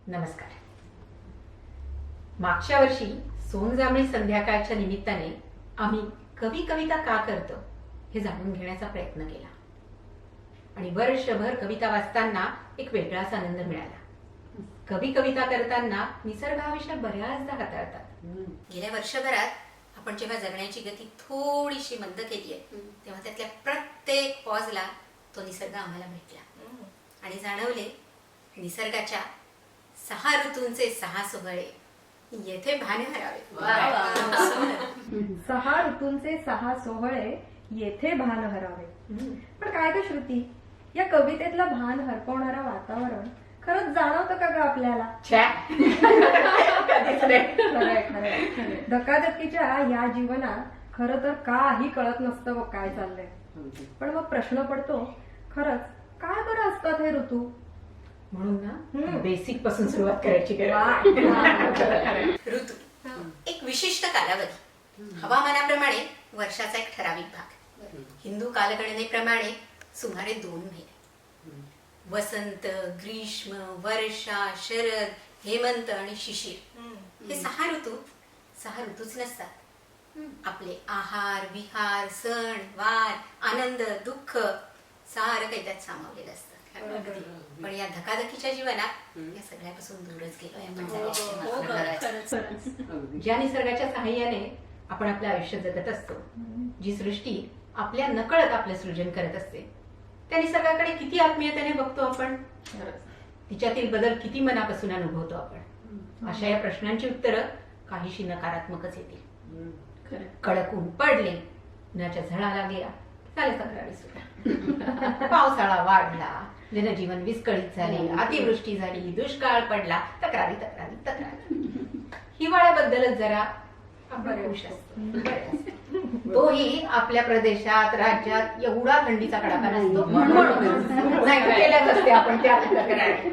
नमस्कार. मागच्या वर्षी सोनजांभळी संध्याकाळच्या निमित्ताने आम्ही कवी कविता का करतो हे जाणून घेण्याचा प्रयत्न केला आणि वर्षभर कविता वाचताना एक वेगळाच आनंद मिळाला. कवी कविता करताना निसर्ग हा विषय बऱ्याचदा हाताळतात. गेल्या वर्षभरात आपण जेव्हा जगण्याची गती थोडीशी मंद केली आहे तेव्हा त्यातल्या प्रत्येक पॉजला तो निसर्ग आम्हाला भेटला आणि जाणवले निसर्गाच्या 6 ऋतूंचे 6 सोहळे येथे भान हरावे. 6 ऋतूंचे 6 सोहळे येथे भान हरावे. पण काय ग श्रुती, या कवितेतलं भान हरपवणारं वातावरण खरंच जाणवतं का ग आपल्याला? खरंय. धकाधकीच्या या जीवनात खरं तर काही कळत नसतं बघ काय चाललंय. पण मग प्रश्न पडतो, खरंच काय बरं असतात हे ऋतू? म्हणून ना बेसिक पासून सुरुवात करायची गरज. ऋतू एक विशिष्ट कालावधी, हवामानाप्रमाणे वर्षाचा एक ठराविक भाग. हिंदू कालगणनेप्रमाणे सुमारे 2 महिने, वसंत, ग्रीष्म, वर्षा, शरद, हेमंत आणि शिशिर. हे 6 ऋतूच नसतात. आपले आहार, विहार, सण, वार, आनंद, दुःख सारं काही त्यात सामावलेलं असतं. पण या धकाधकीच्या जीवनात या सगळ्यापासून दूरच गेलोय. ज्या निसर्गाच्या साहाय्याने आपण आपलं आयुष्य जगत असतो, जी सृष्टी आपल्या नकळत आपलं सृजन करत असते, त्या निसर्गाकडे किती आत्मीयतेने बघतो आपण, तिच्यातील बदल किती मनापासून अनुभवतो आपण. अशा या प्रश्नांची उत्तरं काहीशी नकारात्मकच येतील. कडक ऊन पडले, उन्हाच्या झळा लागल्या, झाले तक्रारी सुद्धा. पावसाळा वाढला, जनजीवन विस्कळीत झाले, अतिवृष्टी झाली, दुष्काळ पडला, तक्रारी. हिवाळ्याबद्दलच जरा आपण खुश असतो. तोही आपल्या प्रदेशात, राज्यात एवढा थंडीचा कडाका नसतो म्हणून केल्याच असते आपण त्या तक्रारी.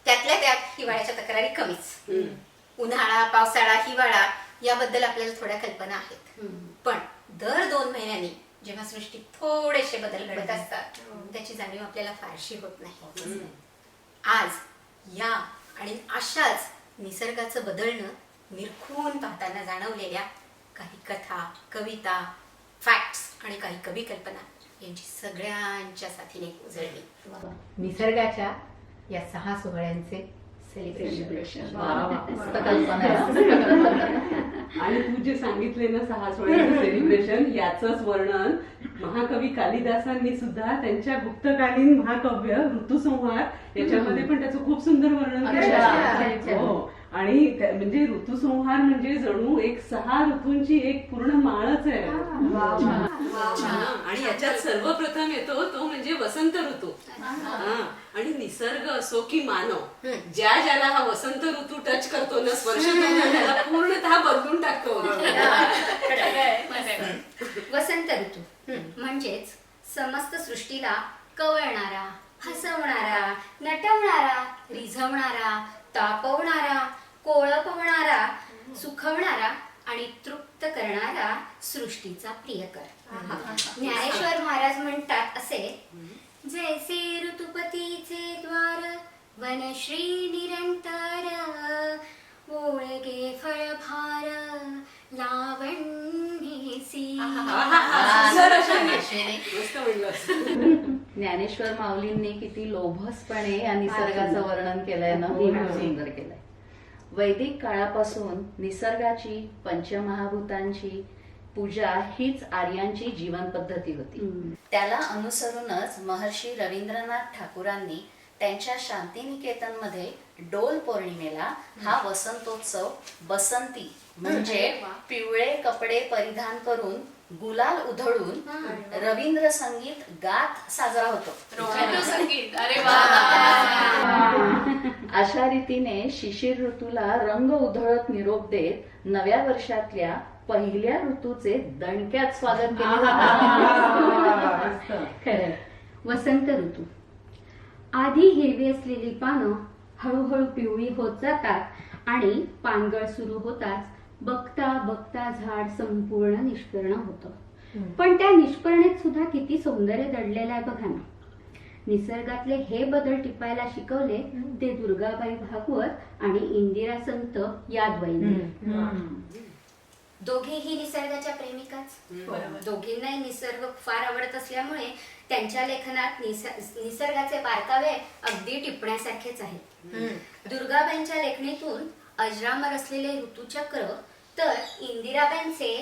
त्यातल्या त्यात हिवाळ्याच्या तक्रारी कमीच. उन्हाळा, पावसाळा, हिवाळा याबद्दल आपल्याला थोड्या कल्पना आहेत. पण दर 2 महिन्यांनी जेव्हा सृष्टीत थोडेसे बदल घडत असतात त्याची जाणीव आपल्याला फारशी होत नाही. आज या आणि अशाच निसर्गाचं बदलणं निरखून पाहताना जाणवलेल्या काही कथा, कविता, फॅक्ट्स आणि काही कवी कल्पना यांची सगळ्यांच्या साथीने उजळली. निसर्गाच्या या 6 सोहळ्यांचे सेलिब्रेशन. आणि तू जे सांगितले ना 6 सोहळ्यांचे सेलिब्रेशन, याचंच वर्णन महाकवी कालिदासांनी सुद्धा त्यांच्या गुप्तकालीन महाकाव्य ऋतुसंहार याच्यामध्ये पण त्याचं खूप सुंदर वर्णन केलं. हो, आणि म्हणजे ऋतुसंहार म्हणजे जणू एक 6 ऋतूंची एक पूर्ण माळच आहे. आणि याच्यात सर्वप्रथम येतो तो म्हणजे वसंत ऋतू. आणि निसर्ग असो की मानव, ज्याला हा वसंत ऋतू टच करतो ना, स्पर्श करतो, त्याला पूर्णतः बदलून टाकतो. वसंत ऋतू म्हणजेच समस्त सृष्टीला कवळणारा, हसवणारा, नटवणारा, रिझवणारा, तापवणारा, कोळपवणारा, सुखवणारा आणि तृप्त करणारा सृष्टीचा प्रियकर. ज्ञानेश्वर महाराज म्हणतात असे, जैसे ऋतुपतीचे द्वार वनश्री निरंतर, ओळगे फळभार लावण्येसी. ज्ञानेश्वर माऊलींनी किती लोभसपणे या निसर्गाचं वर्णन केलंय ना, खूप सुंदर केलंय. वैदिक काळापासून निसर्गाची, पंचमहाभूतांची पूजा हीच आर्यांची जीवन पद्धती होती. त्याला अनुसरूनच महर्षी रवींद्रनाथ ठाकूरांनी त्यांच्या शांतिनिकेतन मध्ये डोल पौर्णिमेला हा वसंतोत्सव बसंती म्हणजे पिवळे कपडे परिधान करून, गुलाल उधळून रवींद्र संगीत गात साजरा होतो. अशा रीतीने शिशिर ऋतूला रंग उधळत निरोप देत नव्या वर्षातल्या पहिल्या ऋतूचे दणक्यात स्वागत केले जाते. वसंत ऋतू आधी हिरवी असलेली पानं हळूहळू पिवळी होत जातात आणि पानगळ सुरू होताच बघता बघता झाड संपूर्ण निष्पर्ण होतं. पण त्या निष्परणेत सुद्धा किती सौंदर्य दडलेलं आहे बघा ना. निसर्गातले हे बदल टिपायला शिकवले ते दुर्गाबाई भागवत आणि इंदिरा संत यादवाईंनी. दोघेही निसर्गाच्या प्रेमिकाच. दोघींनाही निसर्ग फार आवडत असल्यामुळे त्यांच्या लेखनात निसर्गाचे बारकावे अगदी टिपण्यासारखेच आहेत. दुर्गाबाईंच्या लेखणीतून अजरामर असलेले ऋतुचक्र, तर इंदिराबाईंचे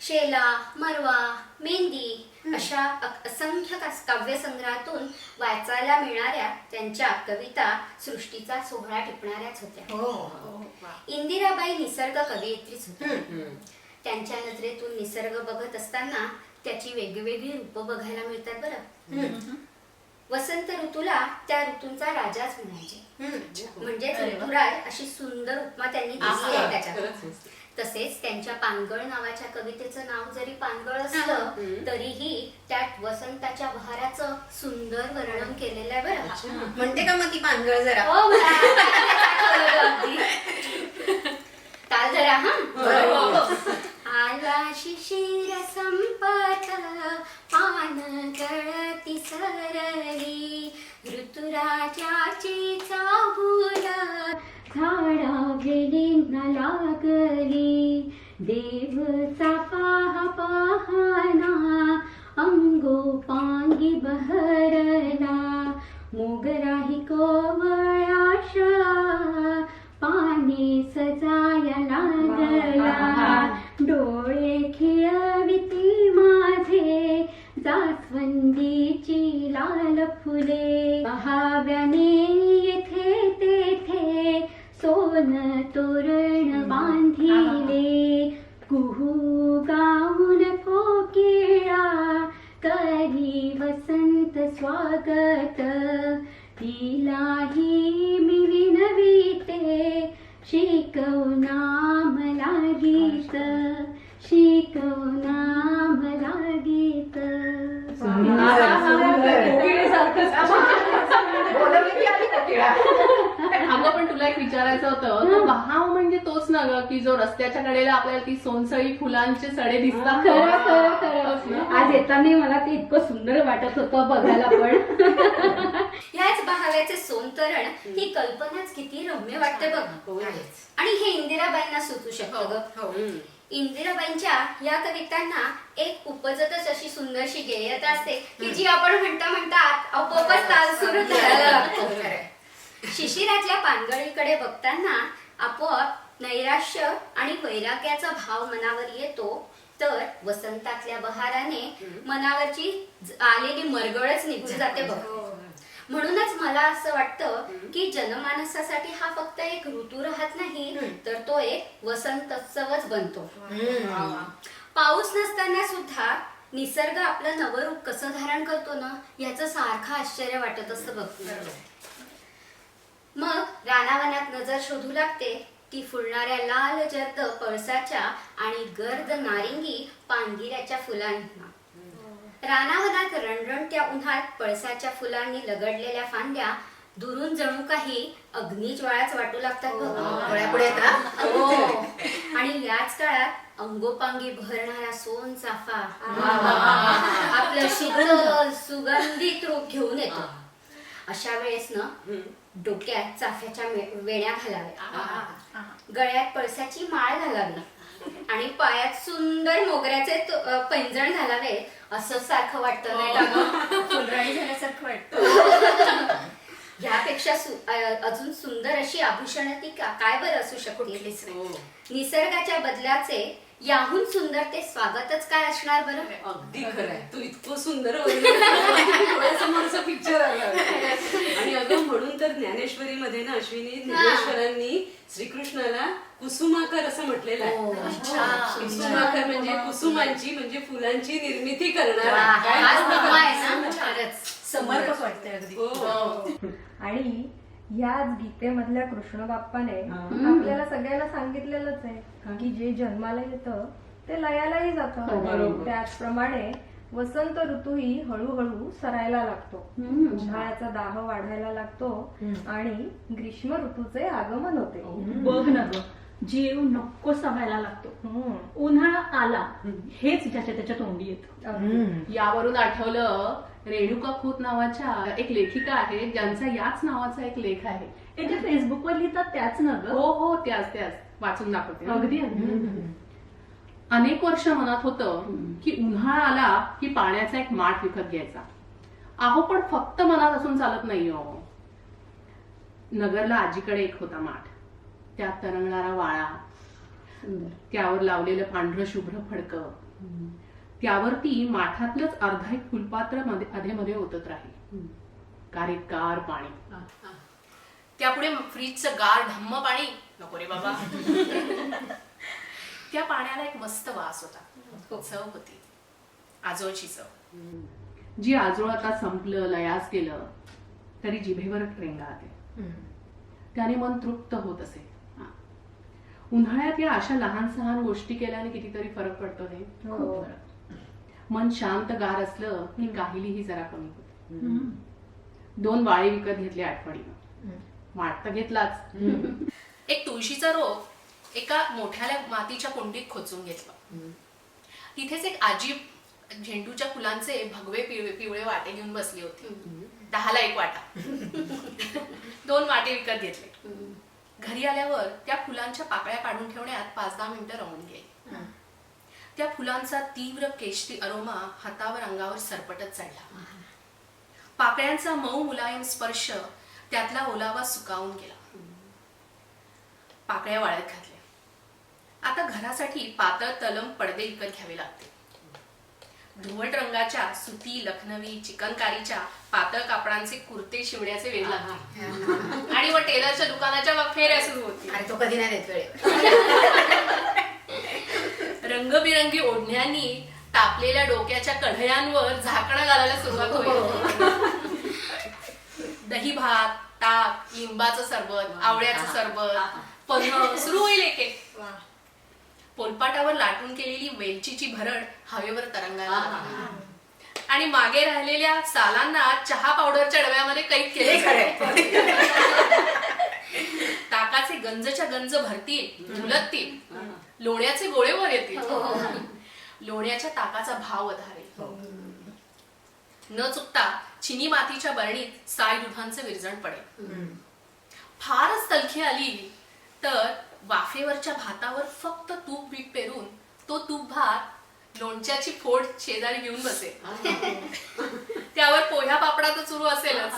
शेला, मरवा, मेहंदी अशा असंख्य काव्यसंग्रहातून वाचायला मिळणाऱ्या त्यांच्या कविता सृष्टीचा सोहळा टिपणाऱ्याच होत्या. इंदिराबाई निसर्ग कवयित्रीच होत्या. त्यांच्या नजरेतून निसर्ग बघत असताना त्याची वेगवेगळी रूपं बघायला मिळतात बरं. वसंत ऋतूला त्या ऋतूंचा राजाच म्हणायचे. म्हणजेच ऋतुराज अशी सुंदर उपमा त्यांनी दिली आहे त्याच्यात. तसेच त्यांच्या पानगळ नावाच्या कवितेचं नाव जरी पानगळ असलं तरीही त्यात वसंताच्या बहाराचं सुंदर वर्णन केलेलं आहे बरं. म्हणते का मग ती पानगळ जरा? हो, अगदी. ताल जरा. आला शिशिर संपत पान गळती सरली, ऋतुराजाची चाहूल झाडा वेलींना लागली, देव चाफा पाहना अंगोपांगी बहरला, मोगराही कोवळाशा पाने सजाया लागला, डोळे खिळविती माझे जास्वंदीची लाल फुले, हव्याने येथे तेथे सोन तोरण बांधिले, कुहू गाऊन कोकिळा करी वसंत स्वागत, तिलाही मी विनविते शिकवना मला गीत, शिकवना मला गीत. अगं पण तुला एक विचारायचं होतं, तो बहाव म्हणजे तोच ना ग की जो रस्त्याच्या कडेला आपल्याला ती सोनसळी फुलांचे सडे दिसतात. खरं खरं खरं. आज येताना मला ते इतकं सुंदर वाटत होतं बघायला पण. ह्याच बहाव्याचे सोनतरण ही कल्पनाच किती रम्य वाटते बघ. आणि हे इंदिराबाईंना सुचू शकतं ग. इंदिराबाईंच्या या कवितांना एक उपजतच अशी सुंदरशी गेयता असते की जी आपण म्हणता म्हणता आपोआपच ताल सुरू करायला लागतो. शिशिरातल्या पानगळीकडे बघताना आपोआप नैराश्य आणि वैराग्याचा भाव मनावर येतो, तर वसंतातल्या बहाराने मनावरची आलेली मरगळच निघून जाते बघ. म्हणूनच मला असं वाटतं की जनमानसासाठी हा फक्त एक ऋतू राहत नाही, तर तो एक वसंतोत्सवच बनतो. पाऊस नसताना सुद्धा निसर्ग आपलं नवरूप कसं धारण करतो ना, याचं सारखं आश्चर्य वाटत असतं बघ. मग रानावनात नजर शोधू लागते ती फुलणाऱ्या लाल जर्द पळसाच्या आणि गर्द नारिंगी पानगिऱ्याच्या फुलांना. रानावनात रणरणत्या उन्हात पळसाच्या फुलांनी लगडलेल्या फांद्या दुरून जणू काही अग्निज्वाळाच वाटू लागतात. आणि याच काळात अंगोपांगी भरणारा सोन चाफा आपलं शीतल सुगंधित रूप घेऊन येतो. अशा वेळेस ना डोक्यात चाफ्याच्या वेण्या घालाव्या, गळ्यात पळसाची माळ घालावी आणि पायात सुंदर मोगऱ्याचे पैंजण घालावे असं सारखं वाटतं नाही का? फुलराणी झाल्यासारखं वाटतं. ह्यापेक्षा अजून सुंदर अशी आभूषण ती काय बरं असू शकते? निसर्गाच्या बदलाचे याहून सुंदर ते स्वागतच काय असणार बरं? अगदी खरंय. तू इतकं सुंदर समोरचा पिक्चर आला. आणि अगं म्हणून तर ज्ञानेश्वरीमध्ये ना अश्विनी ज्ञानेश्वरांनी श्रीकृष्णाला कुसुमाकर असं म्हटलेलं आहे. कुसुमाकर म्हणजे कुसुमांची म्हणजे फुलांची निर्मिती करणारा. समर्पक वाटतंय अगदी. आणि याच गीतेमधल्या कृष्ण बाप्पाने आपल्याला सगळ्यांना सांगितलेलंच आहे की जे जन्माला येतं ते लयालाही जातं. त्याचप्रमाणे वसंत ऋतूही हळूहळू सरायला लागतो, उन्हाळ्याचा दाह वाढायला लागतो आणि ग्रीष्म ऋतूचे आगमन होते. बघ ना ग, जीव नको समायला लागतो. उन्हाळा आला हेच ज्याच्या त्याच्या तोंडी येतं. यावरून आठवलं रेणुका खोत नावाच्या एक लेखिका आहेत ज्यांचा याच नावाचा एक लेख आहे. ते जे फेसबुकवर लिहितात त्याच ना ग? हो हो, त्याच वाचून दाखवते. अगदी अनेक वर्ष मनात होतं की उन्हाळा आला की पाण्याचा एक माठ विकत घ्यायचा. अहो पण फक्त मनात असून चालत नाही हो. नगरला आजीकडे एक होता माठ. त्यात तरंगणारा वाळा, त्यावर लावलेलं पांढरं शुभ्र फडकं, त्यावरती माठातलंच अर्धा एक फुलपात्र मध्ये मध्ये ओतत राहील. गारीत गार पाणी, त्यापुढे फ्रीजचं गार ढम्म पाणी नको रे बाबा. त्या पाण्याला एक मस्त वास होता, चव होती, आजोळची चव. जी आजोळ आता संपलं, लयास गेलं तरी जिभेवर रेंगाळते. त्याने मन तृप्त होत असे. उन्हाळ्यात या अशा लहान सहान गोष्टी केल्याने कितीतरी फरक पडतो नाही. हो. मन शांत गार असलं की काहिलीही जरा कमी होते. 2 वाळे विकत घेतले आठवणीनं. माठ तर घेतलाच. एक तुळशीचा रोप एका मोठ्या मातीच्या कुंडीत खोचून घेतलं. तिथेच एक आजी झेंडूच्या फुलांचे भगवे पिवळे वाटे घेऊन बसली होती. 10ला 1 वाटा. 2 वाटे विकत घेतले. घरी आल्यावर त्या फुलांच्या पाकळ्या काढून ठेवण्यात 5-10 मिनिटं राहून गेली. त्या फुलांचा तीव्र केशरी अरोमा हातावर अंगावर सरपटत चढला. पाकळ्यांचा मऊ मुलायम स्पर्श त्यातला ओलावा सुकावून गेला. पाकळ्या वाळत घातल्या. आता घरासाठी पातळ तलम पडदे विकत घ्यावे लागते. धुवट रंगाच्या सुती, लखनवी, चिकनकारीच्या पातळ कापडांचे कुर्ते शिवण्याचे वेळ लागते. आणि मग टेलरच्या दुकानाच्या फेऱ्या सुरू होती. आणि तो कधी नाही देत वेळेवर. रंगबिरंगी ओढण्यांनी तापलेल्या डोक्याच्या कढयांवर झाकणं घालायला सुरुवात होईल. दही भात, ताक, लिंबाचं सरबत, आवळ्याचं सरबत, पन्ह सुरू होईल एक एक. पोलपाटावर लाटून केलेली वेलचीची भरड हवेवर तरंगायला लागली. आणि मागे राहिलेल्या सालांना चहा पावडरच्या डब्यामध्ये कैद केले. ताकाचे गंजच्या गंज भरतील, झुलतील. लोण्याचे गोळे वर येतील. लोण्याच्या ताकाचा भाव वधारेल. न चुकता चिनी मातीच्या बरणीत साय दुधांचे विरजण पडेल. फारच तलखी आली तर वाफेवरच्या भातावर फक्त तूप बीट पेरून तो तूप भात लोणच्याची फोड शेजारी घेऊन बसेल. त्यावर पोह्या पापडा तर सुरू असेलच.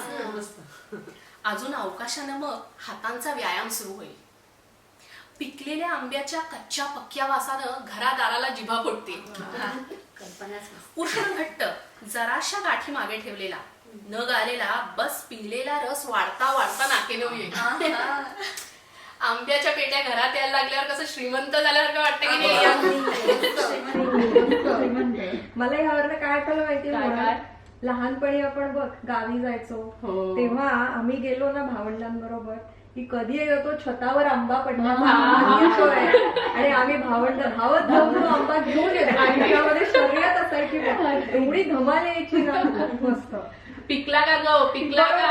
अजून अवकाशानं मग हातांचा व्यायाम सुरू होईल. पिकलेल्या आंब्याच्या कच्च्या पक्क्या वासानं घरादाराला जिभा फुटते. उष्ण घट्ट जराशा गाठी मागे ठेवलेला, न गालेला बस पिलेला रस वाढता वाढता नाकेनऊ येईल. आंब्याच्या पेट्या घरात यायला लागल्यावर कसं श्रीमंत झाल्यासारखं वाटतं की नाही. मला ह्यावर काय आठवलं माहितीये? लहानपणी आपण बघ गावी जायचो तेव्हा आम्ही गेलो ना भावंडांबरोबर की कधी येतो छतावर आंबा पडला आणि आम्ही भावंड धावत जाऊन आंबा घेऊन येतो. आणि त्यामध्ये शर्यत असायची, एवढी धमाल यायची ना, खूप मस्त. पिकला का गो, पिकला का?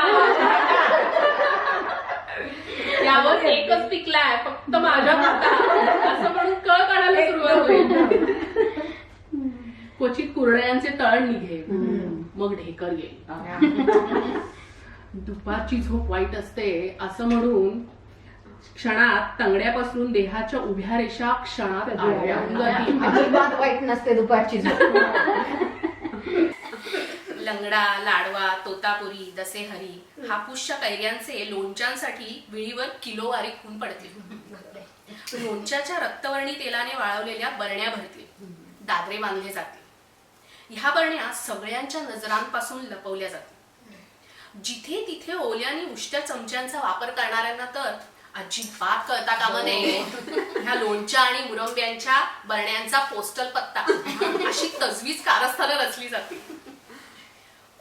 त्यावर एकच पिकलाय फक्त माझ्या असं म्हणून कळ काढायला सुरुवात होईल. क्वचित कुरड्यांचे तळण निघेल, मग ढेकर येईल. दुपारची झोप वाईट असते असं म्हणून क्षणात तंगड्यापासून देहाच्या उभ्या रेषा क्षणात अजिबात वाईट नसते दुपारची झोप. लंगडा, लाडवा, तोतापुरी, दसेहरी, हापूसच्या कैऱ्यांचे लोणच्यांसाठी विळीवर किलोवारी खून पडतील. लोणच्याच्या रक्तवर्णी तेलाने वाळवलेल्या बरण्या भरतील, दादरे बांधले जातील. ह्या बरण्या सगळ्यांच्या नजरांपासून लपवल्या जातील. जिथे तिथे ओल्या आणि उष्ट्या चमच्यांचा वापर करणाऱ्यांना तर अजिबात कळता कामा नये ह्या लोणच्या आणि मुरंब्यांच्या बरण्यांचा पोस्टल पत्ता. अशी तजवीज कारस्थानं रचली जातील.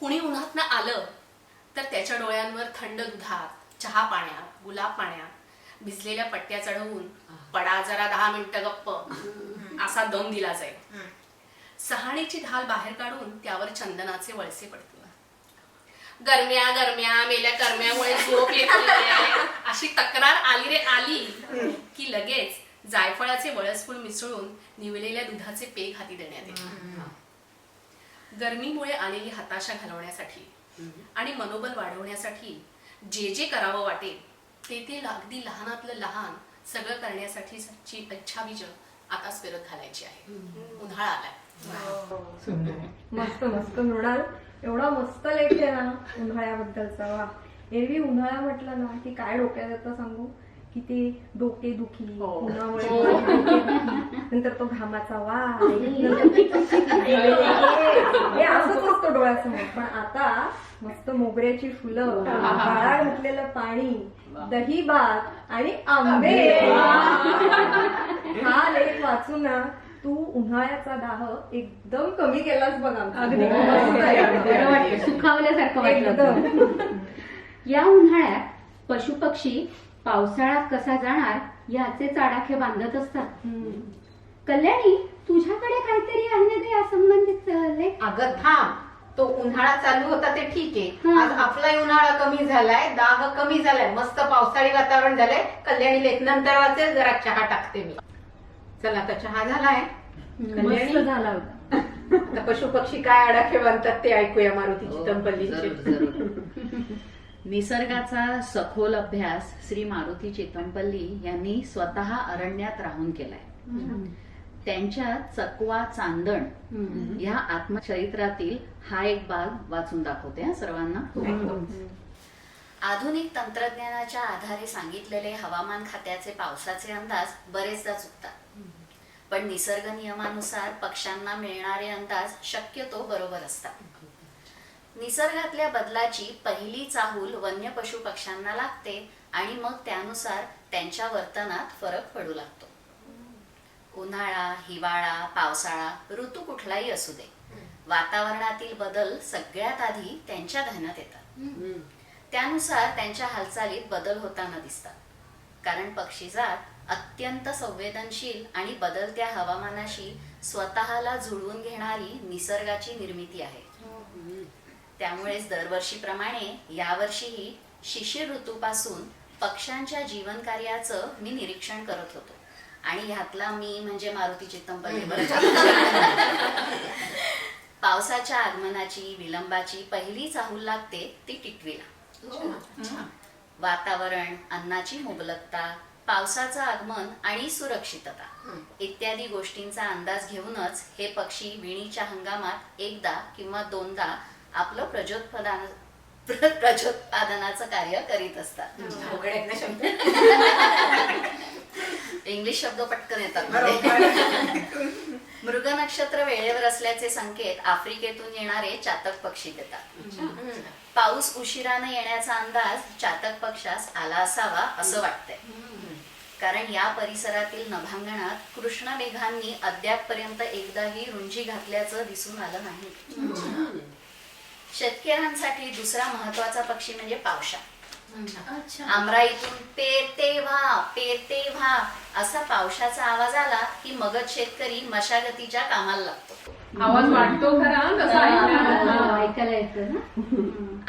कुणी उन्हातनं आलं तर त्याच्या डोळ्यांवर थंड दुधात, चहा पाण्यात, गुलाब पाण्यात भिजलेल्या पट्ट्या चढवून पडा जरा 10 मिनिटं गप्प असा दम दिला जाईल. सहाणीची ढाल बाहेर काढून त्यावर चंदनाचे वळसे पडतील. गरम्या गरम्या मेल्या करम्यामुळे झोप येत अशी तक्रार आली रे आली की लगेच जायफळाचे वळसफूल मिसळून निवलेल्या दुधाचे पेग हाती देण्यात येते. गरमीमुळे आलेली हताशा घालवण्यासाठी आणि मनोबल वाढवण्यासाठी जे जे करावं वाटेल ते अगदी लहानातलं लहान सगळं करण्यासाठीची इच्छा बीज आताच पेरत घालायची आहे. उन्हाळा आलाय. मस्त मस्त मृणाल, एवढा मस्त लेख आहे ना उन्हाळ्याबद्दलचा. वा, एरवी उन्हाळा म्हटलं ना की काय डोक्यात येतं सांगू, की ते डोकेदुखी, उन्हामुळे डोकेदुखी, नंतर तो घामाचा वास, हे असंच असतं डोळ्यासमोर. पण आता मस्त मोगऱ्याची फुलं, काळा घातलेलं पाणी, दही भात आणि आंबे. हा लेख वाचून ना तू उन्हाळ्याचा दाह एकदम कमी केलास बघ आमचा. बरं वाटतं, सुखावल्यासारखं वाटलं. या उन्हाळ्यात पशुपक्षी पावसाळा कसा जाणार याचे आडाखे बांधत असतात. कल्याणी, तुझ्याकडे काहीतरी आहे ना ग या संबंधित लेख? अगं थांब, तो उन्हाळा चालू होता ते ठीक आहे. आज आपलाही उन्हाळा कमी झालाय, दाह कमी झालाय, मस्त पावसाळी वातावरण झालंय. कल्याणी लेख नंतर वाचेल, जरा चहा टाकते मी. चला आता चहा झालाय. मस्त झाला होता. आता पशु पक्षी काय आडाखे बांधतात ते ऐकूया मारुती चितमपल्लीचे. जरूर. निसर्गाचा सखोल अभ्यास श्री मारुती चितमपल्ली यांनी स्वतः अरण्यात राहून केलाय. त्यांच्या चकवा चांदण या आत्मचरित्रातील हा एक भाग वाचून दाखवते हा सर्वांना. आधुनिक तंत्रज्ञानाच्या आधारे सांगितलेले हवामान खात्याचे पावसाचे अंदाज बरेचदा चुकतात. पण निसर्ग नियमानुसार पक्ष्यांना मिळणारे अंदाज शक्यतो बरोबर असतात. निसर्गातल्या बदलाची पहिली चाहूल वन्य पशु पक्ष्यांना लागते आणि मग त्यानुसार त्यांच्या वर्तनात फरक पडू लागतो. उन्हाळा, हिवाळा, पावसाळा, ऋतू कुठलाही असू दे, वातावरणातील बदल सगळ्यात आधी त्यांच्या ध्यानात येतात. त्यानुसार त्यांच्या हालचालीत बदल होताना दिसतात. कारण पक्षीजात अत्यंत संवेदनशील आणि बदलत्या हवामानाशी स्वतःला जुळवून घेणारी निसर्गाची निर्मिती आहे. त्यामुळेच दरवर्षीप्रमाणे यावर्षीही शिशिर ऋतूपासून पक्ष्यांच्या जीवन कार्याचं मी निरीक्षण करत होतो. आणि ह्यातला मी म्हणजे मारुती चितमपल्ली. पावसाच्या आगमनाची विलंबाची पहिली चाहूल लागते ती टिटवीला. वातावरण, अन्नाची मुबलकता, पावसाचं आगमन आणि सुरक्षितता इत्यादी गोष्टींचा अंदाज घेऊनच हे पक्षी विणीच्या हंगामात एकदा किंवा दोनदा आपलं प्रजोत्पादनाचं कार्य करीत असतात. इंग्लिश शब्द पटकन येतात. मृग नक्षत्र वेळेवर असल्याचे संकेत आफ्रिकेतून येणारे चातक पक्षी देतात. पाऊस उशिराने येण्याचा अंदाज चातक पक्षास आला असावा असं वाटतंय. कारण या परिसरातील नभांगणात कृष्ण मेघांनी अद्यापपर्यंत एकदाही रुंजी घातल्याचं दिसून आलं नाही. शेतकऱ्यांसाठी दुसरा महत्वाचा पक्षी म्हणजे पावसा. आमराईतून पेरते व्हा असा पावसाचा आवाज आला की मगच शेतकरी मशागतीच्या कामाला लागतो. आवाज वाटतो खरा तसा ऐकायला येतं ना.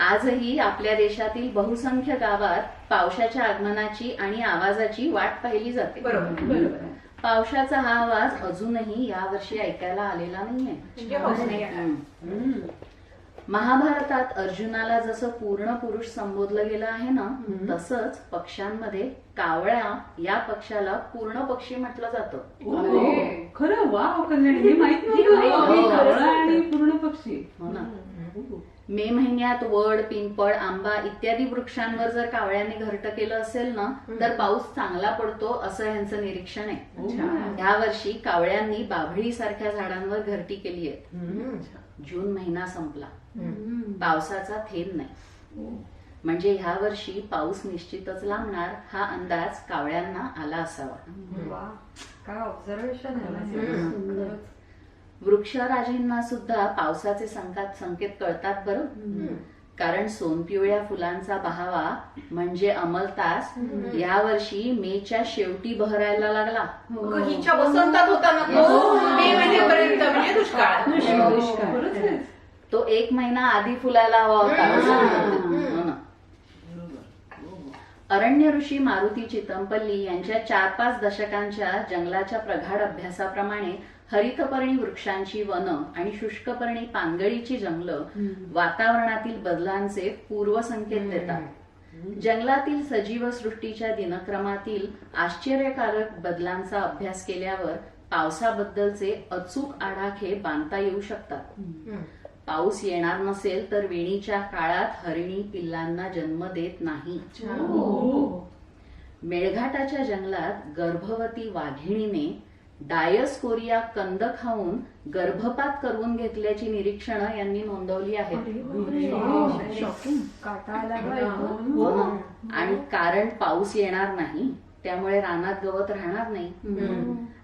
आजही आपल्या देशातील बहुसंख्य गावात पावसाच्या आगमनाची आणि आवाजाची वाट पाहिली जाते. बरोबर. पावसाचा हा आवाज अजूनही यावर्षी ऐकायला आलेला नाहीये. महाभारतात अर्जुनाला जसं पूर्ण पुरुष संबोधलं गेलं आहे ना, तसंच पक्ष्यांमध्ये कावळ्या या पक्षाला पूर्ण पक्षी म्हटलं जातं. खरं. वा कल्याणी, हे माहित नव्हतं. कावळा आणि पूर्ण पक्षी. हो ना. मे महिन्यात वड, पिंपळ, आंबा इत्यादी वृक्षांवर जर कावळ्यांनी घरटं केलं असेल ना, तर पाऊस चांगला पडतो असं यांचं निरीक्षण आहे. या वर्षी कावळ्यांनी बाभळी सारख्या झाडांवर घरटी केली आहे. जून महिना संपला, पावसाचा थेंब नाही. म्हणजे ह्या वर्षी पाऊस निश्चितच लांबणार हा अंदाज कावळ्यांना आला असावा. काय ऑब्झर्वेशन आहे. वृक्षराजींना सुद्धा पावसाचे संकेत कळतात बरं. कारण सोनपिवळ्या फुलांचा बहावा म्हणजे अमलतास या वर्षी मेच्या शेवटी बहरायला लागला. हिच्या वसंतात होता ना तो, मे महिन्यापर्यंत म्हणजे दुष्काळ. तो 1 महिना आधी फुलायला हवा होता. अरण्य ऋषी मारुती चितमपल्ली यांच्या 4-5 दशकांच्या जंगलाच्या प्रगाढ अभ्यासाप्रमाणे हरितपर्णी वृक्षांची वनं आणि शुष्कपर्णी पानगळीची जंगलं वातावरणातील बदलांचे पूर्वसंकेत देतात. जंगलातील सजीव सृष्टीच्या दिनक्रमातील आश्चर्यकारक बदलांचा अभ्यास केल्यावर पावसाबद्दलचे अचूक आडाखे बांधता येऊ शकतात. पाऊस येणार नसेल तर वेणीच्या काळात हरिणी पिल्लांना जन्म देत नाही. मेळघाटाच्या जंगलात गर्भवती वाघिणीने डायस्कोरिया कंद खाऊन गर्भपात करून घेतल्याची निरीक्षणं यांनी नोंदवली आहेत. शॉकिंग. काटा आला गं ऐकून. हो ना. आणि कारण पाऊस येणार नाही त्यामुळे रानात गवत राहणार नाही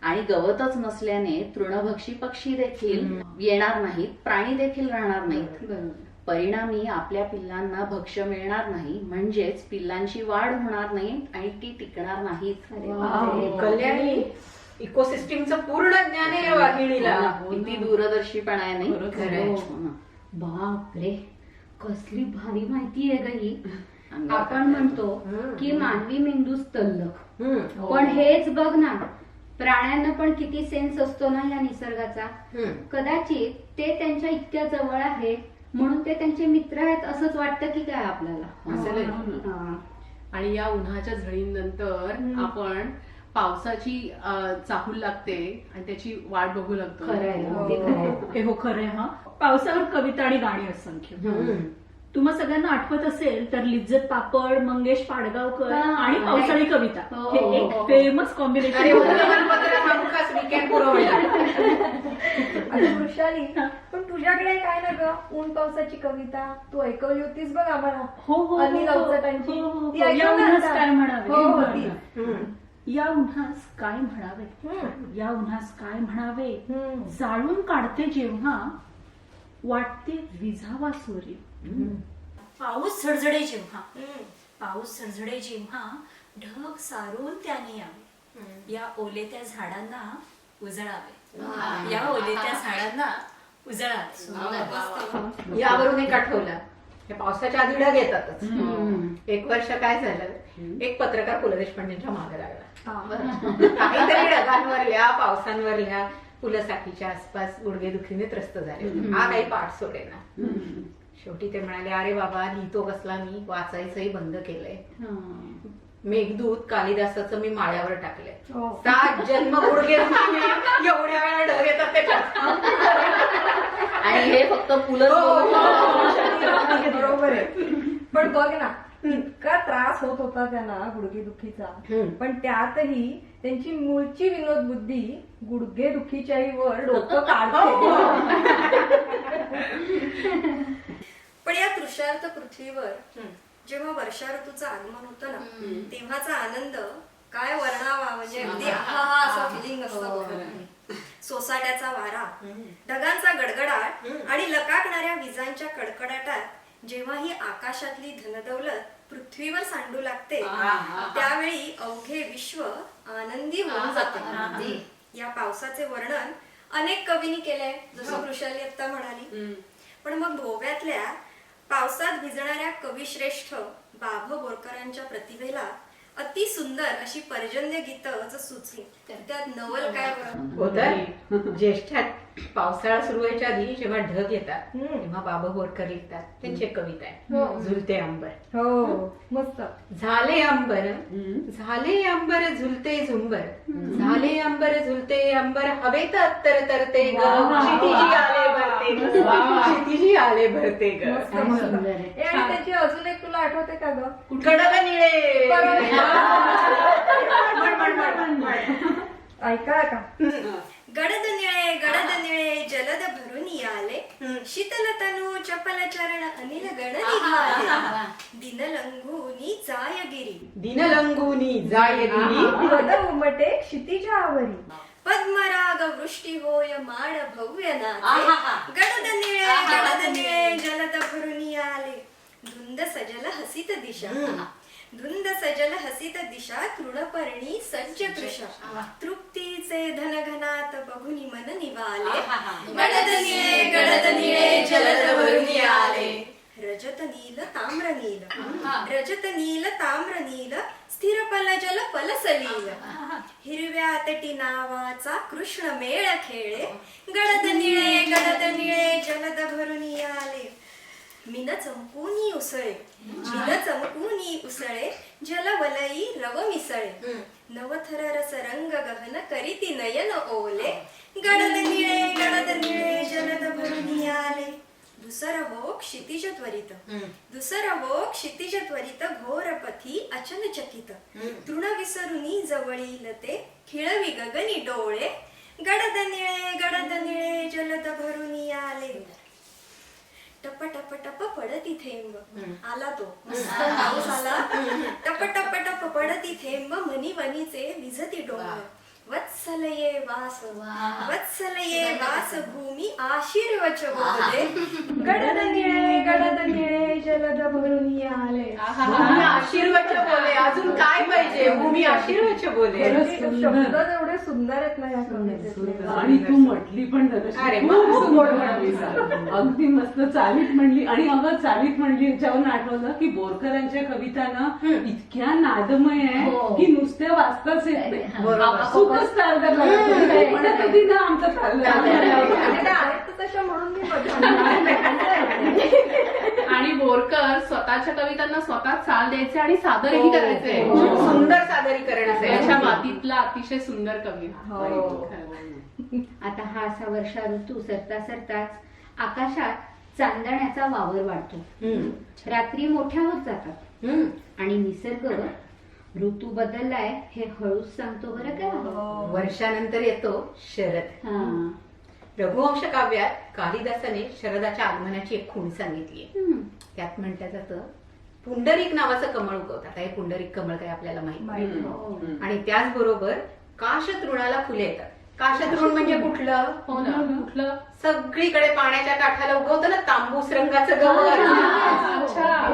आणि गवतच नसल्याने तृणभक्षी पक्षी देखील येणार नाहीत, प्राणी देखील राहणार नाहीत. परिणामी आपल्या पिल्लांना भक्ष्य मिळणार नाही, म्हणजेच पिल्लांची वाढ होणार नाही आणि ती टिकणार नाहीत. कल्याणी इकोसिस्टीमचं पूर्ण ज्ञान आहे या वाघिणीला. किती दूरदर्शीपणा आहे नाही. खरंय. हो ना. बापरे, कसली भारी माहिती आहे ग ही. अंगावर आपण म्हणतो की मानवी मेंदूच तल्लख, हम्म. पण हेच बघ ना, प्राण्यांना पण किती सेन्स असतो ना या निसर्गाचा. कदाचित ते त्यांच्या इतक्या जवळ आहेत म्हणून ते त्यांचे मित्र आहेत असंच वाटतं की काय आपल्याला. असेल. हा. आणि या उन्हाच्या झळींनंतर आपण पावसाची चाहूल लागते आणि त्याची वाट बघू लागतो. खरंय, अगदी खरंय. हे हो खरंय हा. पावसावर कविता आणि गाणी असंख्य. तुम्हा सगळ्यांना आठवत असेल तर लिज्जत पापड, मंगेश पाडगावकर हा. आणि पावसाळी कविता हो, हे हो, एक हो. Famous combination. अरे वर्तमानपत्र हमखास weekend पुरवलं. अगं वृषाली, पण तुझ्याकडे काय ना ग ऊन पावसाची कविता तू ऐकवली होतीस बघ आम्हाला. हो हो, हो, अनिल हो, अवचटांची. हो, हो, ती हो. ऐकव या ना उन्हास आता. काय म्हणावे. हो, हो, बरं. ती. या उन्हास काय म्हणावे, या उन्हास काय म्हणावे, हम्म. जाळून काढते जेव्हा वाटते विझावा सूर्य. पाऊस झडझडे जेव्हा, पाऊस झडझडे जेव्हा ढग सारून त्याने यावे, या ओलेत्या झाडांना उजळावे, या ओलेत्या झाडांना उजळावे. यावरून एक आठवलं, हे पावसाच्या आधी ढग येतातच. एक वर्ष काय झालं, एक पत्रकार पु ल देशपांडेंच्या मागे लागला. काहीतरी ढगांवरल्या पावसांवरल्या पुलसाठीच्या आसपास गुडघेदुखीने त्रस्त झाले. हा काही पाठ सोडेना. शेवटी ते म्हणाले, अरे बाबा लिहितो कसला मी, वाचायचंही बंद केलंय. मेघदूत कालिदासाचं मी माळ्यावर टाकलंय. 7 जन्म गुडघेदुखीने एवढ्या वेळा ढग येतात त्याच्यात. आणि हे फक्त पुलंच बघू. बरोबर आहे. पण बघ ना, इतका त्रास होत होता त्यांना गुडघेदुखीचा, पण त्यातही त्यांची मूळची विनोद बुद्धी गुडघेदुखीच्याही वर डोकं काढते. पण या तृषार्थ पृथ्वीवर जेव्हा वर्षा ऋतूचं आगमन होतं ना, तेव्हाचा आनंद काय वर्णावा. म्हणजे अगदी हा असं फिलिंग असतं. सोसाट्याचा वारा, ढगांचा गडगडाट आणि लकाकणाऱ्या विजांच्या कडकडाटात जेव्हा ही आकाशातली धनदौलत पृथ्वीवर सांडू लागते, त्यावेळी अवघे विश्व आनंदी होऊन जाते. या पावसाचे वर्णन अनेक कवींनी केलंय, जसं वृषाली आता म्हणाली. पण मग गोव्यातल्या पावसात भिजणाऱ्या कविश्रेष्ठ बाभ बोरकरांच्या प्रतिभेला अति सुंदर अशी पर्जन्य गीतं जर सुचली, त्यात नवल काय बरं. होतं ज्येष्ठात पावसाळा सुरू व्हायच्या आधी जेव्हा ढग येतात तेव्हा बाबा बोरकर लिहितात. त्यांची एक कविता आहे, झुलते अंबर. हो मस्त. झाले अंबर, झाले अंबर झुलते झुंबर, झाले अंबर झुलते अंबर, हवेत अत्तर तरते ग, क्षितिजी आले भरते ग, क्षितिजी आले भरते ग. मस्त मस्त. आणि त्याची अजून एक तुला आठवते का ग? कडक निळे. ऐका का. गडद निळे जलद भरून आले, शीतल तनु चपल चरण अनिल गण निघाले, दिनलंघुनी जायगिरी, दिनलंगुनी जायगिरी, पद उमटे क्षितिजावरी, पद्मराग वृष्टी होय माड भव्य नाचे, गडद निळे जलद भरून आले, धुंद सजल हसित दिशा, धुंद सजल हसित दिशा, तृणपर्णी सज्ज कृशा, तृप्तीचे धनघनात बघुनी मन निवाले, गडद निळे जलद भरून आले, रजत नील ताम्र नील रजत नील ताम्र नील स्थिर पल जल पल सलील हिरव्या तटी नावाचा कृष्ण मेळ खेळे गडद निळे जलद भरून आले मिन चमकुनी उसळे जलवलई रव मिसळे नवथर रस रंग गहन करीती नयन ओले गडद निळे जलद भरून आले दुसर हो क्षितिज त्वरित घोरपथी अचनचकित तृण विसरुनी जवळील ते खिळवी गगनी डोळे गडद निळे जलद भरून आले टप टप टप पडती थेंब आला तो मस्त पाऊस आला टप टप टप पडती थेंब मनी वनीचे विझती डोंगर वत्सल ये वास भूमी आशीर्वच बोले गडद निळे जलद भरून आले. भूमी आशीर्वच बोले. अजून काय पाहिजे? भूमी आशीर्वच बोले. शब्द एवढे सुंदर आहेत ना या कवितेतले. आणि तू म्हटली पण अरे, खूप गोड म्हटली. अगदी मस्त चालीत म्हणली. आणि अगं चालीत म्हणली याच्यावरून आठवलं की बोरकरांच्या कविता ना इतक्या नादमय आहे की नुसत्या वाचताच येत नाही. खूपच तालगत लागत म्हणत होती ना आमचं म्हणून मी आणि बोरकर स्वतःच्या कवितांना स्वतः चाल द्यायचे आणि सादरही करायचे. सुंदर सादरीकरण असेल. त्याच्या मातीतला अतिशय सुंदर कवी. आता हा असा वर्षा ऋतू सरता सरताच आकाशात चांदण्याचा वावर वाढतो. रात्री मोठ्या होत जातात आणि निसर्ग ऋतू बदललाय हे हळूच सांगतो बरं का. वर्षानंतर येतो शरद. रघुवंश काव्यात कालिदासाने शरदाच्या आगमनाची एक खूण सांगितली. त्यात म्हटलं जातं पुंडरीक नावाचं कमळ उगवतात. हे पुंडरीक कमळ काही आपल्याला माहित नाही. आणि त्याचबरोबर काशतृणाला फुले येतात. काशतृण म्हणजे कुठलं? हो ना, कुठलं? सगळीकडे पाण्याच्या काठाला उगवतं ना तांबूस रंगाचं गवत.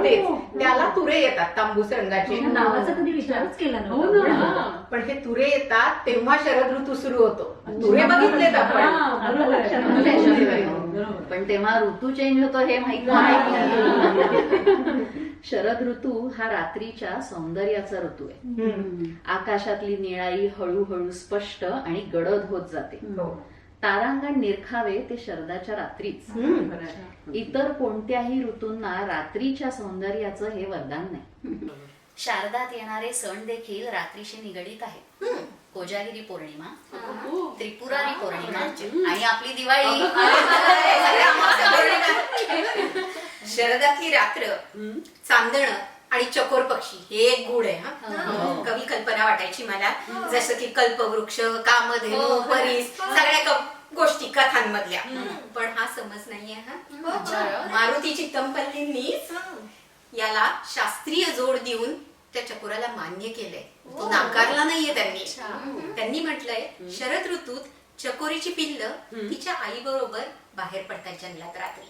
तेच त्याला तुरे येतात तांबूस रंगाचे. नावाचा कधी विचारच केला नव्हता. पण हे तुरे येतात तेव्हा शरद ऋतू सुरू होतो. तुरे बघितलेत आपण. पण तेव्हा ऋतू चेंज होतो हे माहित नाही. शरद ऋतू हा रात्रीच्या सौंदर्याचा ऋतू आहे. आकाशातली निळाई हळूहळू स्पष्ट आणि गडद होत जाते. तारांगण निरखावे ते शरदाच्या रात्रीच. इतर कोणत्याही ऋतूंना रात्रीच्या सौंदर्याचं हे वरदान नाही. शारदात येणारे सण देखील रात्रीशी निगडीत आहेत. कोजागिरी पौर्णिमा, त्रिपुरारी पौर्णिमा आणि आपली दिवाळी. शरदातली रात्र, चांदणं आणि चकोर पक्षी हे एक गुढ आहे. हा कवी कल्पना वाटायची मला. जसं की कल्पवृक्ष, कामधेनू, परीस सगळ्या गोष्टी कथांमधल्या. पण हा समज नाहीये. हा मारुती चित्तमपल्लींनी याला शास्त्रीय जोड देऊन त्या चकोराला मान्य केलंय. तो नाकारला नाहीये त्यांनी. त्यांनी म्हटलंय शरद ऋतूत चकोरीची पिल्ल तिच्या आई बरोबर बाहेर पडतात जंगलात रात्री.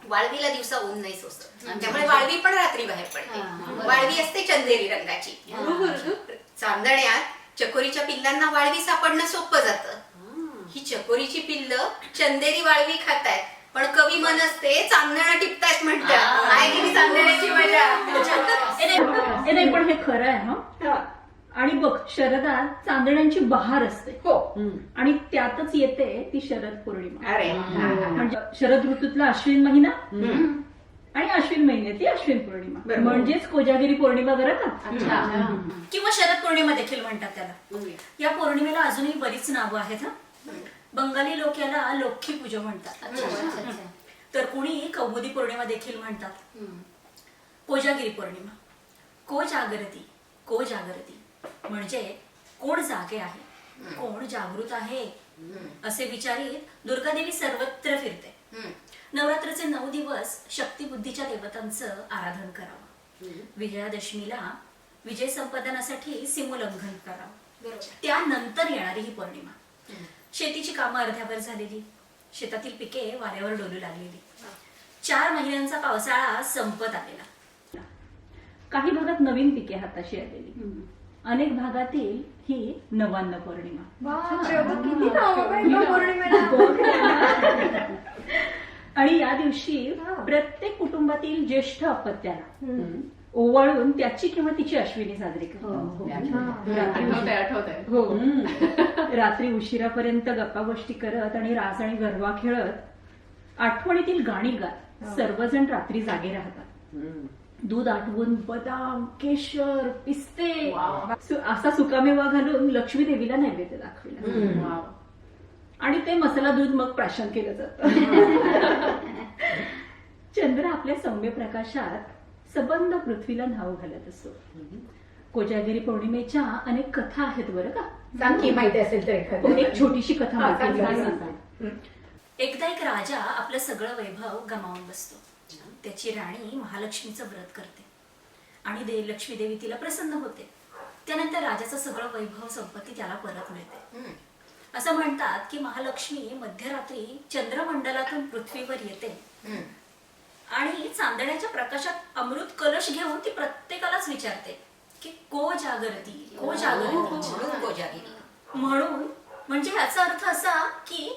वाळवीला दिवसा ऊन नाही सोसत, त्यामुळे वाळवी पण रात्री बाहेर पडते. वाळवी असते चंदेरी रंगाची. चांदण्यात चकोरीच्या पिल्लांना वाळवी सापडणं सोपं जातं. ही चकोरीची पिल्ल चंदेरी वाळवी खातायत, पण कवी मन असते चांदणं टिपतायत म्हणतात. आहे की चांदण्याची मजा. नाही पण हे खरं आहे. हा आणि बघ शरदात चांदण्यांची बहार असते. हो. आणि त्यातच येते ती शरद पौर्णिमा. अरे म्हणजे शरद ऋतूतला अश्विन महिना आणि अश्विन महिन्यातली अश्विन पौर्णिमा म्हणजेच कोजागिरी पौर्णिमा बरं का. किंवा शरद पौर्णिमा देखील म्हणतात त्याला. या पौर्णिमेला अजूनही बरीच नावं आहेत. बंगाली लोक याला लोखी पूजा म्हणतात. तर कुणी कौमुदी पौर्णिमा देखील म्हणतात. कोजागिरी पौर्णिमा, को जागरती म्हणजे कोण जागे आहे, कोण जागृत आहे असे विचारीत दुर्गादेवी सर्वत्र फिरते. नवरात्राचे 9 दिवस शक्तिबुद्धीच्या देवतांचं आराधन करावं. विजयादशमीला विजय संपादनासाठी सीमोल्लंघन करावं. त्यानंतर येणारी ही पौर्णिमा. शेतीची कामं अर्ध्यावर झालेली, शेतातील पिके वाऱ्यावर डोलू लागलेली, 4 महिन्यांचा पावसाळा संपत आलेला. काही भागात नवीन पिके हाताशी आलेली, अनेक भागातील ही नवान्न पौर्णिमा. किती नाव पौर्णिमेला. आणि या दिवशी प्रत्येक कुटुंबातील ज्येष्ठ अपत्याला ओवाळून त्याची किंवा तिची अश्विनी साजरी करतात. आठवतंय. रात्री उशिरापर्यंत गप्पा गोष्टी करत आणि रास आणि गरबा खेळत आठवणीतील गाणी गात सर्वजण रात्री जागे राहतात. दूध आटवून बदाम, केशर, पिस्ते असा सुकामेवा घालून लक्ष्मी देवीला नैवेद्य दाखविला आणि ते मसाला दूध मग प्राशन केलं जातं. चंद्र आपल्या सौम्य प्रकाशात सबंध पृथ्वीला न्हाऊ घालत असतो. कोजागिरी पौर्णिमेच्या अनेक कथा आहेत बरं का. सांग की माहिती असेल तर एखादी. एक छोटीशी कथा माहिती आहे. एकदा एक राजा आपलं सगळं वैभव गमावून बसतो. त्याची राणी महालक्ष्मीचं व्रत करते आणि लक्ष्मी देवी तिला प्रसन्न होते. त्यानंतर राजाचं सगळं वैभव संपत्ती त्याला परत मिळते. असं म्हणतात की महालक्ष्मी मध्यरात्री चंद्रमंडलातून पृथ्वीवर येते आणि चांदण्याच्या प्रकाशात अमृत कलश घेऊन ती प्रत्येकालाच विचारते की को जागरती, को जागरती. म्हणून म्हणजे याचा अर्थ असा की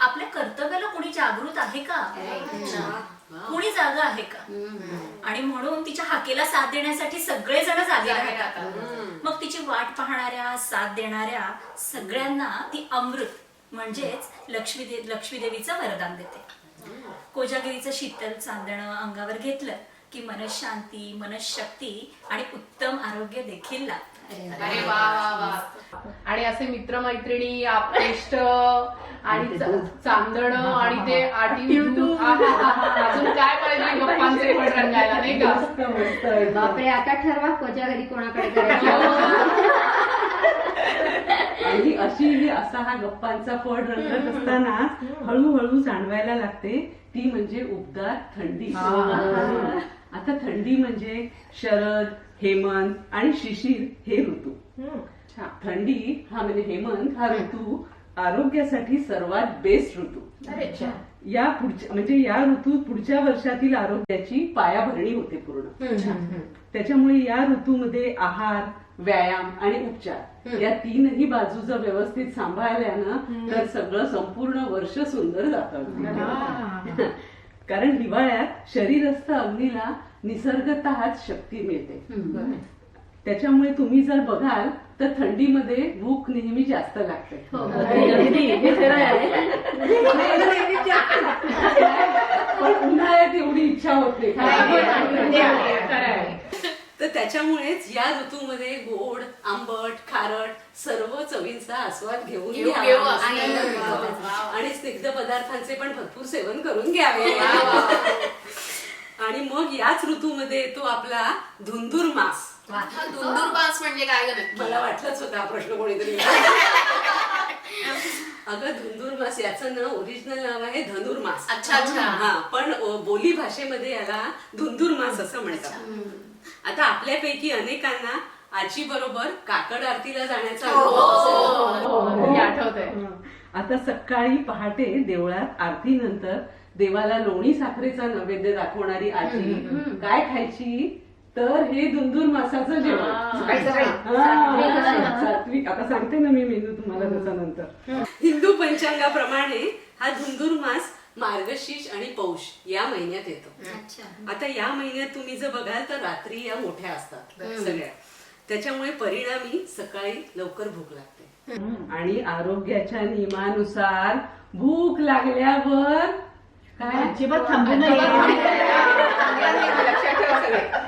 आपल्या कर्तव्याला कुणी जागृत आहे का, कुणी जागा आहे का. आणि म्हणून तिच्या हाकेला साथ देण्यासाठी सगळेजण जागे राहतात. मग तिची वाट पाहणाऱ्या, साथ देणाऱ्या सगळ्यांना ती अमृत म्हणजेच लक्ष्मी देवीचं वरदान देते. कोजागिरीचं शीतल चांदणं अंगावर घेतलं की मनशांती, मनशक्ती आणि उत्तम आरोग्य देखील लाभतं. अरे वा वा वा. आणि असे मित्रमैत्रिणी, आप्तेष्ट आणि चांदणं आणि ते आटी अजून काय पाहिजे गप्पांचे पण रंगायला नाही का. बापरे, आता ठरवा कोजागरी कोणाकडे करायची. आणि असा हा गप्पांचा फड रंगत असताना हळूहळू जाणवायला लागते ती म्हणजे उबदार थंडी. आता थंडी म्हणजे शरद, हेमंत आणि शिशिर हे ऋतू. थंडी हा म्हणजे हेमंत हा ऋतू आरोग्यासाठी सर्वात बेस्ट ऋतू. या पुढच्या म्हणजे या ऋतूत पुढच्या वर्षातील आरोग्याची पायाभरणी होते पूर्ण. त्याच्यामुळे या ऋतूमध्ये आहार, व्यायाम आणि उपचार या तीनही बाजू जर व्यवस्थित सांभाळल्यानं तर सगळं संपूर्ण वर्ष सुंदर जातं. कारण हिवाळ्यात शरीरस्थ अग्नीला निसर्गतःच शक्ती मिळते. त्याच्यामुळे तुम्ही जर बघाल तर थंडीमध्ये भूक नेहमी जास्त लागते. पण उन्हाळ्यात एवढी इच्छा होत नाही. तर त्याच्यामुळेच या ऋतूमध्ये गोड, आंबट, खारट सर्व चवींचा आस्वाद घेऊन आणि स्निग्ध पदार्थांचे पण भरपूर सेवन करून घ्यावे. आणि मग याच ऋतूमध्ये येतो आपला धुंदूर मास. धुंदूर मास म्हणजे काय गं? मला वाटलंच होता हा प्रश्न कोणीतरी. अगं धुंदूर मास याचं ना ओरिजिनल नाव आहे धनुर्मास. अच्छा अच्छा. हा, पण बोली भाषेमध्ये याला धुंदूर मास असं म्हणतात. आता आपल्यापैकी अनेकांना आजी बरोबर काकड आरतीला जाण्याचा आठवत आहे. आता सकाळी पहाटे देवळात आरतीनंतर देवाला लोणी साखरेचा नैवेद्य दाखवणारी आजी काय खायची तर हे धुंदूर मासाचं जेवण. सात्विक. आता सांगते ना मी मेनू तुम्हाला त्याच्यानंतर. हिंदू पंचांगाप्रमाणे हा धुंदूर मास मार्गशीर्ष आणि पौष या महिन्यात येतो. आता या महिन्यात तुम्ही जर बघाल तर रात्री या मोठ्या असतात सगळ्या. त्याच्यामुळे परिणामी सकाळी लवकर भूक लागते. आणि आरोग्याच्या नियमानुसार भूक लागल्यावर काय अजिबात थांबू नये.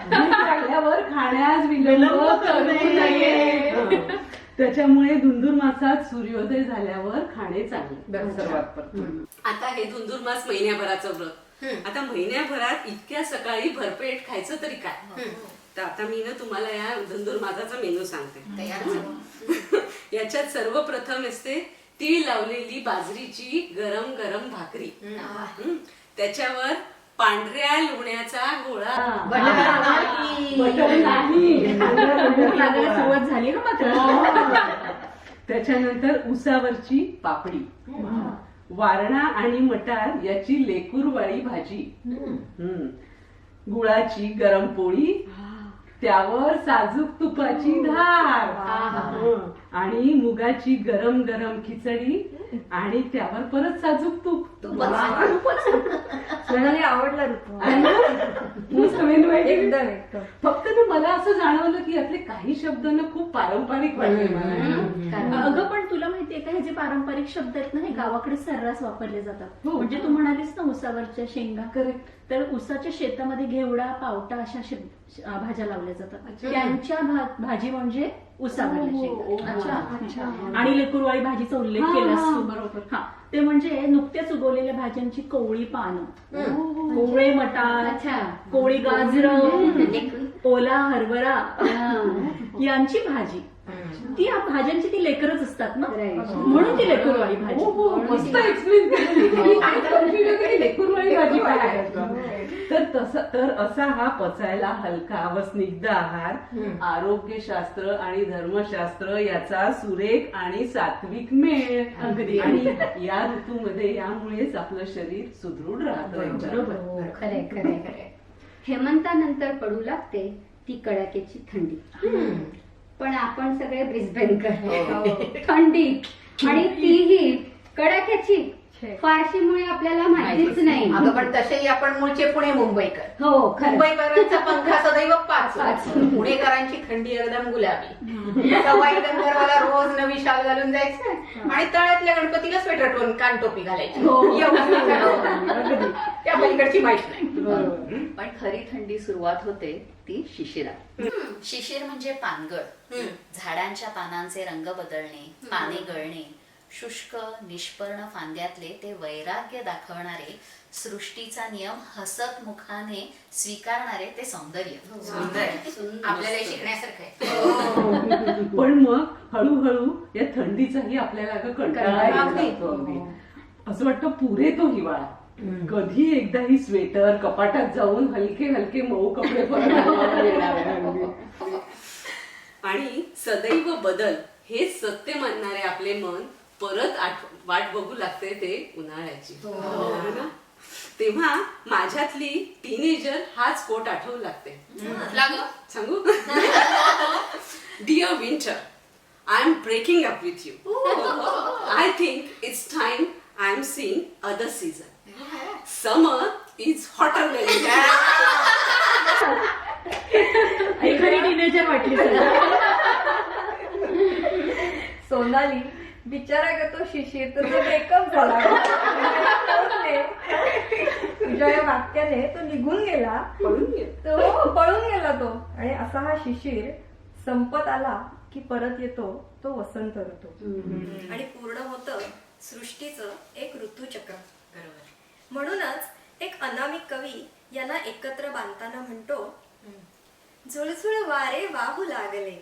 भूक लागल्यावर खाण्यास विलंब करू नये. त्याच्यामुळे धुंदूर मासात सूर्योदय झाल्यावर खाणे चांगले सर्वात प्रथम. आता हे धुंदूर मास महिन्याभराचं व्रत. आता महिन्याभरात इतक्या सकाळी भरपेट खायचं तरी काय. तर आता मी ना तुम्हाला या धुंदूर मासाचा मेनू सांगते. याच्यात सर्वप्रथम असते तीळ लावलेली बाजरीची गरम गरम भाकरी. त्याच्यावर पांढऱ्या लोण्याचा गोळा. सुरुवात झाली ना मात्र. त्याच्यानंतर उसावरची पापडी, वारणा आणि मटार याची लेकूरवाळी भाजी, गुळाची गरम पोळी, त्यावर साजूक तुपाची धार आणि मुगाची गरम गरम खिचडी आणि त्यावर परत साजूक तूप. सोनाली आवडला ऋतू मस्त मेनू आहे की नाही? एकदम एकदम. फक्त ना मला असं जाणवलं की यातले काही शब्द ना खूप पारंपरिक वाटले मला. अगं पण तुला माहितीये का हे जे पारंपरिक शब्द आहेत ना हे गावाकडे सर्रास वापरले जातात. हो. म्हणजे तू म्हणालीस ना उसावरच्या शेंगा, करेक्ट. तर उसाच्या शेतामध्ये घेवडा, पावटा अशा भाज्या लावल्या जातात. अच्छा. त्यांच्या भाजी म्हणजे उसावरल्या शेंगा. अच्छा. आणि लेकुरवाळी भाजीचा उल्लेख हा, केलास हा, तू. बरोबर. हा, ते म्हणजे नुकत्याच उगवलेल्या भाज्यांची कोवळी पानं, कोवळे मटार, कोवळी गाजरं, ओला हरभरा यांची भाजी. ती भाज्यांची ती लेकरच असतात ना, म्हणून ती लेकरवाळी भाजी. मस्त एक्सप्लेन केलं. लेकुरवाळी भाजी काय आहे तर असा हा पचायला हलका व स्निग्ध आहार आरोग्यशास्त्र आणि धर्मशास्त्र याचा सुरेख आणि सात्विक मेळ. अगदी. आणि या ऋतूमध्ये यामुळेच आपलं शरीर सुदृढ राहतं. बरोबर. खरे खरे. हेमंतानंतर पडू लागते ती कडाक्याची थंडी. पण आपण सगळे ब्रिस्बेनकर. थंडी आणि तीही कडाक्याची फारशीमुळे आपल्याला माहितीच नाही. अगं पण तसेही आपण मूळचे पुणे मुंबईकर. हो खरं. मुंबईकरांचा पंखा सदैव पाच. पुणेकरांची थंडी एकदम गुलाबी. सवाई गंधर्वाला रोज नवी शाल घालून जायचं आणि तळ्यातल्या गणपतीला स्वेटर टोन कान टोपी घालायची. एवढं त्या पलीकडची माहिती नाही. पण खरी थंडी सुरुवात होते ती शिशिरात. शिशिर म्हणजे पानगळ. झाडांच्या पानांचे रंग बदलणे, पाने गळणे, शुष्क निष्पर्ण फांद्यातले ते वैराग्य दाखवणारे, सृष्टीचा नियम हसत मुखाने स्वीकारणारे ते सौंदर्य. आपल्याला शिकण्यासारखं आहे. पण मग हळूहळू या थंडीचाही आपल्याला अगं कंटाळा यायला लागतो. अगदी असं वाटतं पुरे तो हिवाळा. कधी एकदा ही स्वेटर कपाटात जाऊन हलके हलके मऊ कपडे परत घालायला येणार आहे. आणि सदैव बदल हे सत्य मानणारे आपले मन परत वाट बघू लागते ते उन्हाळ्याची. हो ना? तेव्हा माझ्यातली टीनेजर हाच कोट आठवू लागते. सांगू? Dear winter, I am breaking up with you. I think it's time I am seeing other season. Summer is hotter than खरी टीनेजर वाटली सोनाली बिचारा का तो शिशिर तर ब्रेकअप झाला. तुझ्या या वाक्याने तो निघून गेला, पळून गेला तो. आणि असा हा शिशिर संपत आला की परत येतो तो वसंत ऋतू. आणि पूर्ण होतं सृष्टीचं एक ऋतुचक्र. बरोबर. म्हणूनच एक अनामिक कवी यांना एकत्र बांधताना म्हणतो, झुळझुळ वारे वाहू लागले,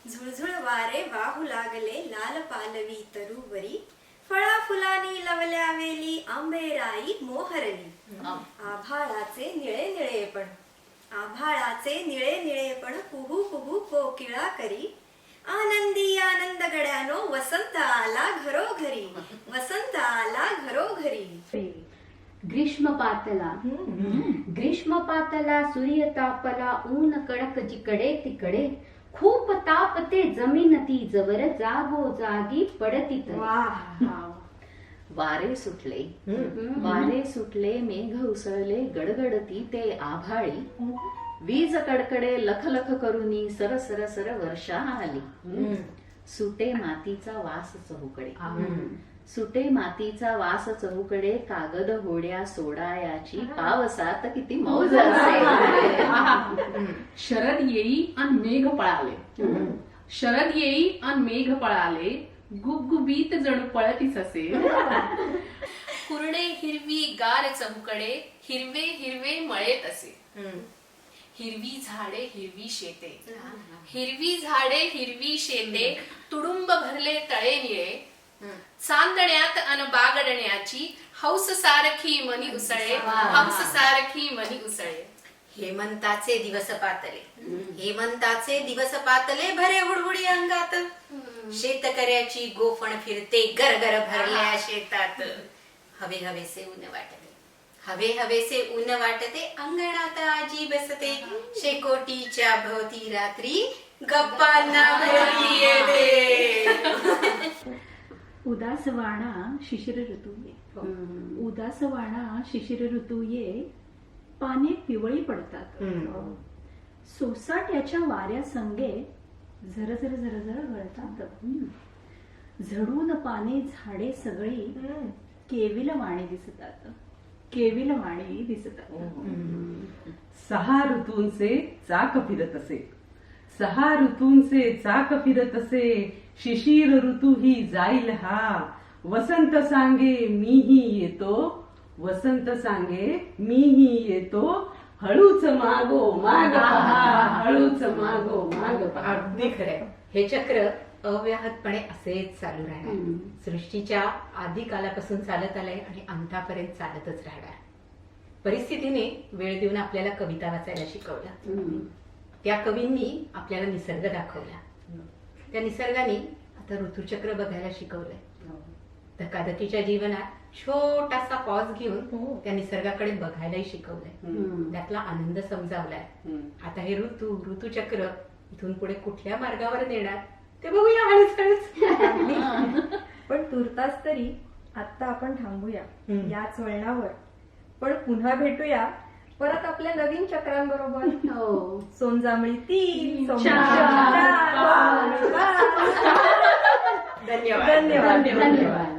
झुळझुळ वारे वाहू लागले, लाल पालवी तरुवरी, फळा फुलानी लवल्या वेली, आंबेराई मोहरली. आभाळाचे निळे निळेपण, आभाळाचे निळे निळेपण, कुहू कुहू कोकिळा करी, आनंदी आनंद गड्यानो, वसंत आला घरोघरी, वसंत आला घरोघरी. ग्रीष्म पातला सूर्य तापला, ऊन कडक जिकडे तिकडे, खूप तापते जमीन ती जवर, जागो जागी पडती तरी. वारे सुटले मेघ उसळले, गडगडती ते आभाळी, वीज कडकडे लख लख करुनी, सर सर सर वर्षा आली. सुटे मातीचा वास चहूकडे, सुटे मातीचा वास चहूकडे, कागद होड्या सोडायाची, पावसात किती मौज असे. शरद येई अन मेघ पळाले, शरद येई अन मेघ पळाले, गुबगुबीत जणू पळतीच असे. कुरडे हिरवी गार चहूकडे, हिरवे हिरवे मळेत असे. हिरवी झाडे हिरवी शेते, हिरवी झाडे हिरवी शेते, तुडुंब भरले तळे निळे, चांदण्यात अन बागडण्याची, हौस सारखी मनी उसळे, हौस सारखी मनी उसळे. हेमंताचे दिवस पातले, हेमंताचे दिवस पातले, भरे हुडहुडी अंगात, शेतकऱ्याची गोफण फिरते गरगर भरल्या शेतात. हवे हवेसे ऊन वाटले, हवे हवेसे ऊन वाटते अंगणात आजी बसते शेकोटीच्या भोवती रात्री गप्पांना भरती येते. उदासवाणा शिशिर ऋतू ये, उदासवाणा शिशिर ऋतू ये, पाने पिवळी पडतात. सोसाट्याच्या वाऱ्या संगे झरझर झरझर गळतात. झडून पाने झाडे सगळी केविलवाणी दिसतात, केविलवाणी दिसतात. 6 ऋतूंचे चाक फिरत असे, 6 ऋतूंचे चाक फिरत असे, शिशिर ऋतू ही जाईल हा, वसंत सांगे मीही येतो, वसंत सांगे मीही येतो, हळूच मागो माग पहा, हळूच मागो माग पहा. अगदी खरंय. हे चक्र अव्याहतपणे असेच चालू राहणार. सृष्टीच्या आधी कालापासून चालत आलंय आणि अंतापर्यंत चालतच राहणार. परिस्थितीने वेळ देऊन आपल्याला कविता वाचायला शिकवलं. त्या कवींनी आपल्याला निसर्ग दाखवला. त्या निसर्गाने आता ऋतुचक्र बघायला शिकवलंय. धकाधकीच्या जीवनात छोटासा पॉज घेऊन त्या निसर्गाकडे बघायलाही शिकवलंय. त्यातला आनंद समजावलाय. आता हे ऋतुचक्र इथून पुढे कुठल्या मार्गावर नेणार ते बघूया हळूच. पण तुर्तास तरी आता आपण थांबूया याच वळणावर. पण पुन्हा भेटूया परत आपल्या नवीन चक्रांबरोबर. सोनजांभळी 3, धन्यवाद. धन्यवाद. धन्यवाद.